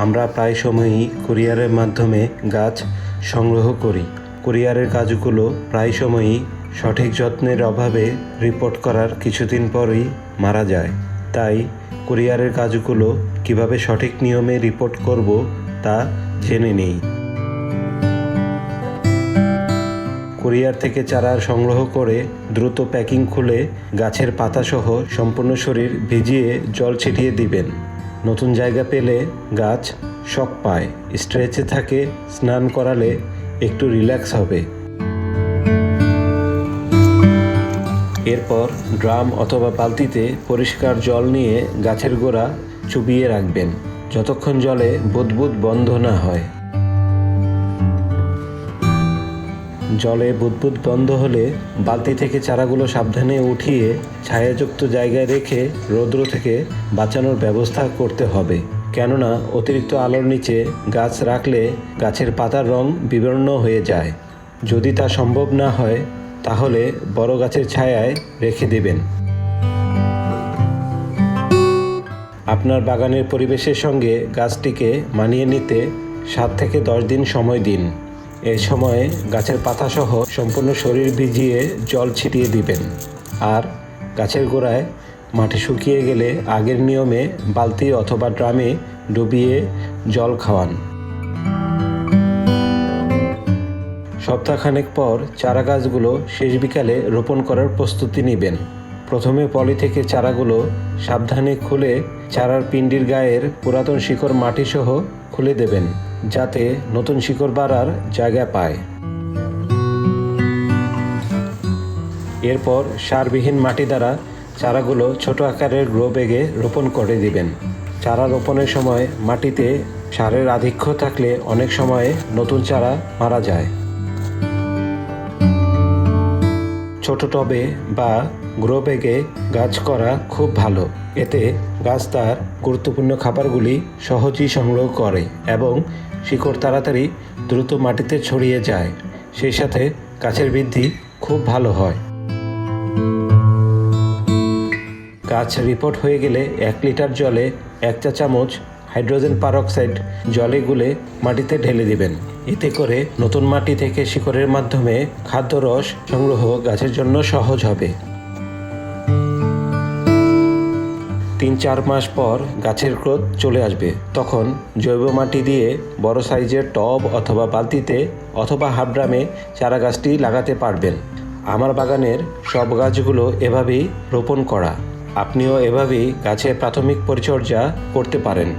আমরা প্রায় সময়ই কুরিয়ারের মাধ্যমে গাছ সংগ্রহ করি। কুরিয়ারের কাজগুলো প্রায় সময়ই সঠিক যত্নের অভাবে রিপোর্ট করার কিছুদিন পরই মারা যায়। তাই কুরিয়ারের কাজগুলো কিভাবে সঠিক নিয়মে রিপোর্ট করব তা জেনে নেই। কুরিয়ার থেকে চারা সংগ্রহ করে দ্রুত প্যাকিং খুলে গাছের পাতাসহ সম্পূর্ণ শরীর ভিজিয়ে জল ছিটিয়ে দিবেন। নতুন জায়গা পেলে গাছ শক পায়, স্ট্রেচে থাকে, স্নান করালে একটু রিল্যাক্স হবে। এরপর ড্রাম অথবা বালতিতে পরিষ্কার জল নিয়ে গাছের গোড়া চুবিয়ে রাখবেন যতক্ষণ জলে বুদবুদ বন্ধ না হয়। জলে বুদবুদ বন্ধ হলে বালতি থেকে চারাগুলো সাবধানে উঠিয়ে ছায়াযুক্ত জায়গায় রেখে রৌদ্র থেকে বাঁচানোর ব্যবস্থা করতে হবে, কেননা অতিরিক্ত আলোর নিচে গাছ রাখলে গাছের পাতার রং বিবর্ণ হয়ে যায়। যদি তা সম্ভব না হয় তাহলে বড় গাছের ছায়ায় রেখে দেবেন। আপনার বাগানের পরিবেশের সঙ্গে গাছটিকে মানিয়ে নিতে 7 থেকে 10 দিন সময় দিন। এই সময়ে গাছের পাতাসহ সম্পূর্ণ শরীর ভিজিয়ে জল ছিটিয়ে দিবেন। আর গাছের গোড়ায় মাটি শুকিয়ে গেলে আগের নিয়মে বালতি অথবা ড্রামে ডুবিয়ে জল খাওয়ান। সপ্তাহখানেক পর চারা গাছগুলো শেষ বিকালে রোপণ করার প্রস্তুতি নেবেন। প্রথমে পলি থেকে চারাগুলো সাবধানে খুলে চারার পিণ্ডির গায়ের পুরাতন শিকড় মাটিসহ খুলে দেবেন, যাতে নতুন শিকড় বাড়ার জায়গা পায়। এরপর সারবিহীন মাটি দ্বারা চারাগুলো ছোট আকারের গ্রো ব্যাগে রোপণ করে দিবেন। চারা রোপণের সময় মাটিতে সারের আধিক্য থাকলে অনেক সময় নতুন চারা মারা যায়। ছোট টবে বা গ্রো ব্যাগে গাছ করা খুব ভালো। এতে গাছ তার গুরুত্বপূর্ণ খাবারগুলি সহজেই সংগ্রহ করে এবং শিকড় তাড়াতাড়ি দ্রুত মাটিতে ছড়িয়ে যায়। সেই সাথে গাছের বৃদ্ধি খুব ভালো হয়। গাছ রিপোর্ট হয়ে গেলে 1 লিটার জলে 1 চা চামচ হাইড্রোজেন পারঅক্সাইড জলে গুলে মাটিতে ঢেলে দিবেন। এতে করে নতুন মাটি থেকে শিকড়ের মাধ্যমে খাদ্য রস সংগ্রহ গাছের জন্য সহজ হবে। 3-4 মাস পর গাছের গ্রোথ চলে আসবে। তখন জৈব মাটি দিয়ে বড় সাইজের টব অথবা বালতিতে অথবা হাফ ড্রামে চারা গাছটি লাগাতে পারবেন। আমার বাগানের সব গাছগুলো এভাবেই রোপণ করা। আপনিও এভাবেই গাছের প্রাথমিক পরিচর্যা করতে পারেন।